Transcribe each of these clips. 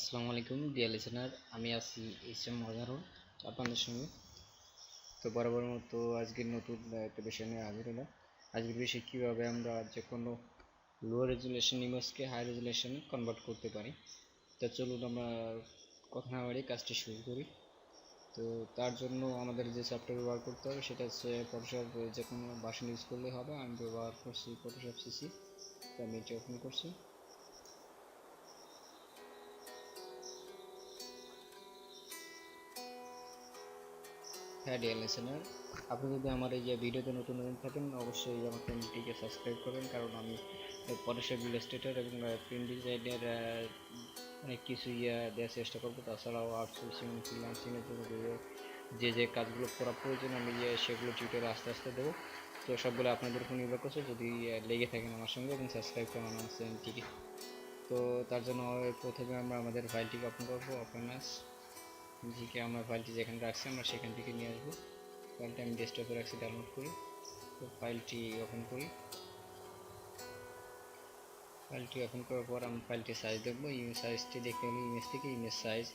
আসসালামু আলাইকুম deer listener, আমি আছি HM Mazaharul আপনাদের সঙ্গে। তো বরাবর মতো আজকের নতুন একটা বিষয় নিয়ে হাজির হলাম। আজকের বিষয় কীভাবে আমরা যে কোনো লো রেজুলেশন ইমেজকে হাই রেজুলেশনে কনভার্ট করতে পারি। তো চলুন আমরা কথা না বাড়িয়ে কাজটি শুরু করি। তো তার জন্য আমাদের যে সফটওয়্যার ব্যবহার করতে হবে সেটা হচ্ছে ফটোশপ। যে কোনো ভার্সন ইউজ করলে হবে। আমি ব্যবহার করছি ফটোশপ সিসি। তো আমি এটি ওপেন করছি। হ্যাঁ ডিয়ার লিসেনার, আপনি যদি আমার এই যে ভিডিওতে নতুন থাকেন অবশ্যই আমার চ্যানেলটিকে সাবস্ক্রাইব করবেন, কারণ আমি ফটোশপ ইলাস্ট্রেটর এবং প্রিন্ট ডিজাইনের অনেক কিছু দেওয়ার চেষ্টা করবো। তাছাড়াও আউটসোর্সিং ফ্রিল্যান্সিংয়ের জন্য যে কাজগুলো করা প্রয়োজন আমি সেগুলো টিউটোরিয়াল আস্তে আস্তে দেবো। তো সবগুলো আপনাদের উপর নির্ভর করছে, যদি লেগে থাকেন আমার সঙ্গে এবং সাবস্ক্রাইব করেন আমার চ্যানেলটিকে। তো তার জন্য প্রথমে আমরা আমাদের ফাইলটিকে ওপেন করবো। ওপেন আস থেকে আমরা ফাইলটি যেখানে রাখছি আমরা সেখান থেকে নিয়ে আসবো। ফাইলটা আমি ডেস্কটপে রাখছি, ডাউনলোড করি। তো ফাইলটি ওপেন করি। ফাইলটি ওপেন করার পর আমি ফাইলটি সাইজ দেখবো। ইমেজ সাইজটি দেখতে হলে ইমেজ থেকে ইমেজ সাইজ,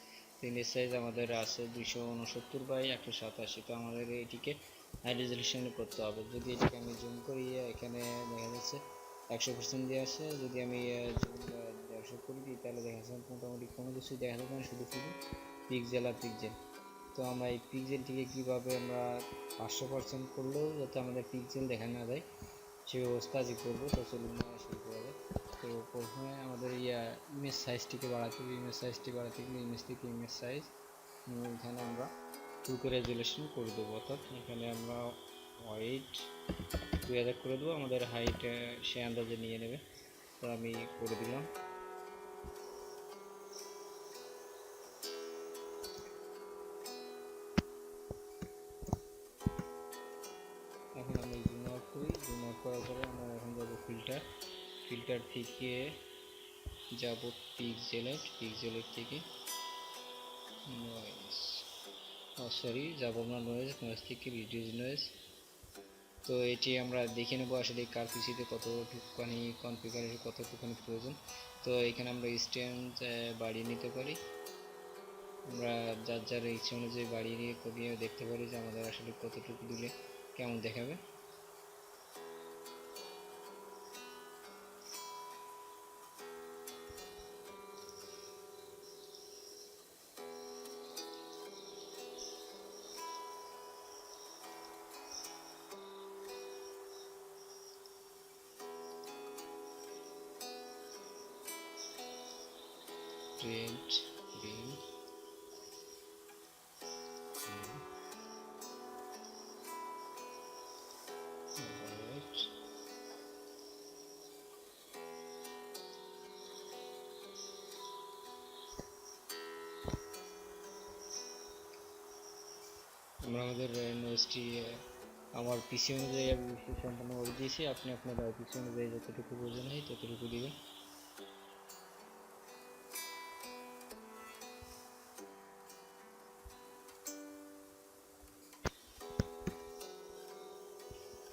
ইমেজ সাইজ আমাদের আছে 269 বাই 187। তো আমাদের এটিকে হাই রেজলিউশনে করতে হবে। যদি এটিকে আমি জুম করি, এখানে দেখা যাচ্ছে 100% দিয়ে আছে। যদি আমি জুম 150 করে দিই তাহলে দেখা যাচ্ছে মোটামুটি কোনো কিছুই দেখা যাবে না, শুধু শুধু পিক্সেল আর পিক্সেল। তো আমরা এই পিক্সেলটিকে কীভাবে আমরা 500% করলেও যাতে আমাদের পিক্সেল দেখা না যায় সেই ব্যবস্থা আজকে করবো। তো চলুন শুরু করা যায়। তো প্রথমে আমাদের ইমেজ সাইজটিকে বাড়াতে হবে। ইমেজ সাইজটি বাড়াতে গেলে ইমেজ থেকে ইমেজ সাইজ, এখানে আমরা 2K রেজুলেশন করে দেবো। অর্থাৎ এখানে আমরা হোয়াইট 2000 করে দেবো। আমাদের হাইট সে আন্দাজে নিয়ে নেবে। তো আমি করে দিলাম। এখন আমি জুম আউট করি। জুম আউট করার পরে আমরা এখন যাবো ফিল্টার থেকে যাব পিক্সেলের থেকে নয়েজ, সরি যাব আমরা নয়েজ থেকে রিডিউস নয়েজ। তো এটি আমরা দেখে নেবো আসলে কার পিসিতে কতটুকুখানি কনফিগারেশন কতটুকুখানি প্রয়োজন। তো এখানে আমরা স্ট্যান্ড বাড়িয়ে নিতে পারি। আমরা যার ইচ্ছে অনুযায়ী বাড়িয়ে নিয়ে কমিয়ে দেখতে পারি যে আমাদের আসলে কতটুকু দিলে কেমন দেখাবে। Red green white. আমরা আমাদের নয়েজটি আমার পিসি অনুযায়ী আমি সম্পূর্ণ করে দিয়েছি। আপনি আপনার পিসি অনুযায়ী যতটুকু প্রয়োজন হয় ততটুকু দিবেন।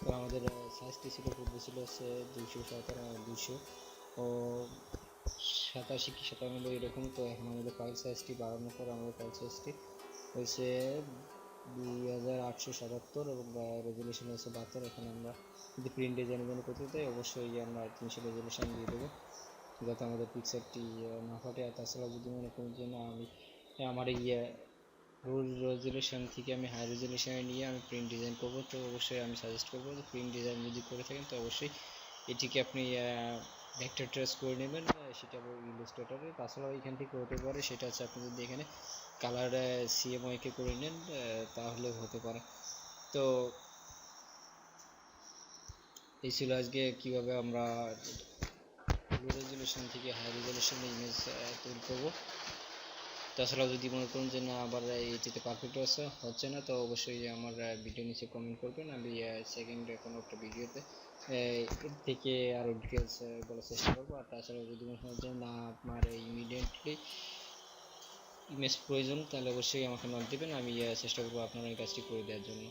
তো আমাদের সাইজটি ছিল পূর্বে ছিল হচ্ছে 287 কি 97 এরকম। তো এখন আমাদের ফাইল সাইজটি বাড়ানোর পর আমাদের ফাইল সাইজটি হয়েছে 2877 এবং রেজুলেশন হয়েছে 72। এখানে আমরা যদি প্রিন্ট ডিজাইনের জন্য করতে চাই অবশ্যই আমরা 300 রেজুলেশন দিয়ে দেবো, যাতে আমাদের পিকচারটি না ফাটে। আর তাছাড়া যদি মনে করেন যে না আমি আমার লো রেজুলেশন থেকে আমি হাই রেজুলেশনে নিয়ে আমি প্রিন্ট ডিজাইন করবো, তো অবশ্যই আমি সাজেস্ট করবো যে প্রিন্ট ডিজাইন যদি করে থাকেন তো অবশ্যই এটিকে আপনি ভেক্টর ট্রেস করে নেবেন, সেটা ইলাস্ট্রেটরে। তাছাড়াও এখান থেকে হতে পারে সেটা হচ্ছে আপনি যদি এখানে কালার সিএমওয়াইকে করে নেন তাহলে হতে পারে। তো এই ছিল আজকে কীভাবে আমরা লো রেজুলেশন থেকে হাই রেজুলেশনে ইমেজ তৈরি করবো। তাছাড়াও যদি মনে করেন যে না আবার এটিতে পারফেক্ট হচ্ছে না, তো অবশ্যই আমার ভিডিও নিচে কমেন্ট করবেন। আমি সেকেন্ড কোনো একটা ভিডিওতে এর থেকে আরও ডিটেলস বলার চেষ্টা করবো। আর তাছাড়াও যদি মনে করেন যে না আপনার ইমিডিয়েটলি ইমেজ প্রয়োজন তাহলে অবশ্যই আমাকে নক দেবেন, আমি চেষ্টা করবো আপনার এই কাজটি করে দেওয়ার জন্য।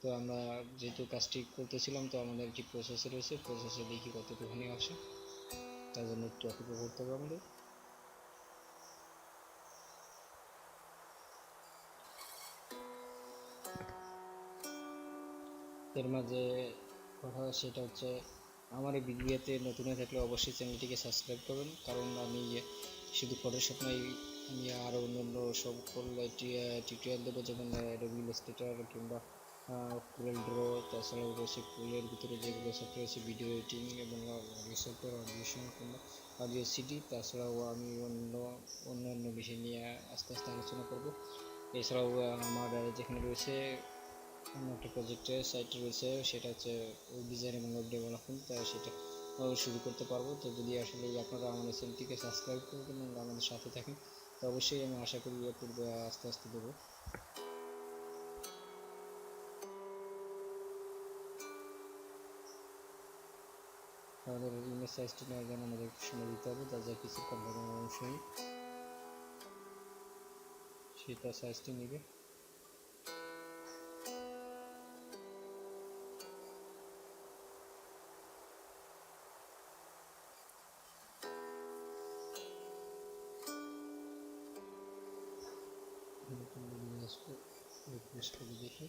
তো আমরা যেহেতু কাজটি করতেছিলাম তো আমাদের একটি প্রসেসে রয়েছে, প্রসেসে দেখি কতটুকুনি আসে। তার জন্য একটু অপেক্ষা করতে হবে আমাদের। এর মাঝে কথা সেটা হচ্ছে আমার এই ভিডিওতে নতুন হয়ে থাকলে অবশ্যই চ্যানেলটিকে সাবস্ক্রাইব করবেন, কারণ আমি শুধু ফটোশপ নয়, আমি আরও অন্যান্য সকল টিউটোরিয়াল দেবো, যেমন রিয়েল এস্টেটার কিংবা কুরেল ড্র, তাছাড়াও রয়েছে কুলের ভিতরে যেগুলো সফটওয়্যার আছে ভিডিও এডিটিং এবং সফটওয়্যার অডিশন কিংবা অডিও সিডি, তাছাড়াও আমি অন্যান্য বিষয় নিয়ে আস্তে আস্তে আলোচনা করব। এছাড়াও আমার যেখানে রয়েছে অন্য একটা প্রজেক্টের সাইট রয়েছে, সেটা হচ্ছে ওয়েব ডিজাইন এবং ওয়েব ডেভেলপমেন্ট, সেটা শুরু করতে পারবো। তো যদি আসলে আপনারা আমাদের চ্যানেলটিকে সাবস্ক্রাইব করবেন এবং আমাদের সাথে থাকেন, তো অবশ্যই আমি আশা করি পূর্বে আস্তে আস্তে দেবো। আমাদের ইমেজ সাইজটি নেওয়ার জন্য আমাদের সময় দিতে হবে, যা যা কিছু কম্পাউন্ড অংশই সেটা সাইজটি নেবে। রিফ্রেশ করে দেখি।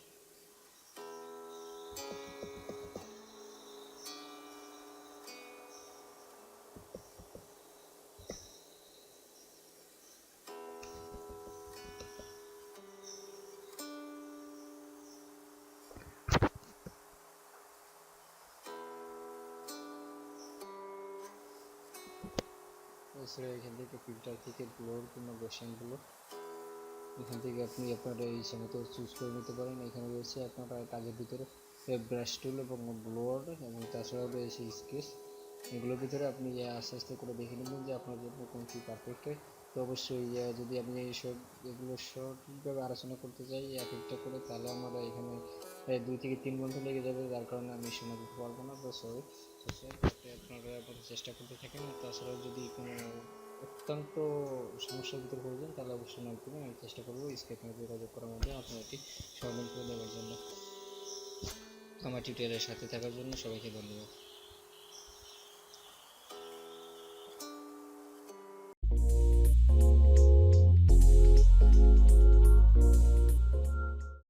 এছাড়া এখান থেকে ফিল্টার থেকে ব্লোর কিংবা গোশিয়ান ব্লো, এখান থেকে আপনি আপনার এই মতো চুজ করে নিতে পারেন। এখানে রয়েছে আপনার কাজের ভিতরে ব্রাশ টুল এবং ব্লোয়ার, এবং তাছাড়াও রয়েছে স্কেচ। এগুলোর ভিতরে আপনি আস্তে আস্তে করে দেখে নেবেন যে আপনার জন্য কোনটি পারফেক্ট হয়। তো অবশ্যই যদি আমি এগুলো সঠিকভাবে আলোচনা করতে চাই এক একটা করে, তাহলে আমার এখানে 2 থেকে 3 ঘন্টা লেগে যাবে, যার কারণে আমি সময় দিতে পারবো না। তো সরি, আপনারা চেষ্টা করতে থাকেন। তাছাড়াও যদি কোনো অত্যন্ত সমস্যার ভিতরে পড়ে যান, তাহলে অবশ্যই নক করবেন, আমি চেষ্টা করবো স্ক্রিনে যোগাযোগ করার মাধ্যমে আপনার এটি সমাধান করে দেওয়ার জন্য। আমার টিউটোরিয়ালের সাথে থাকার জন্য সবাইকে ধন্যবাদ।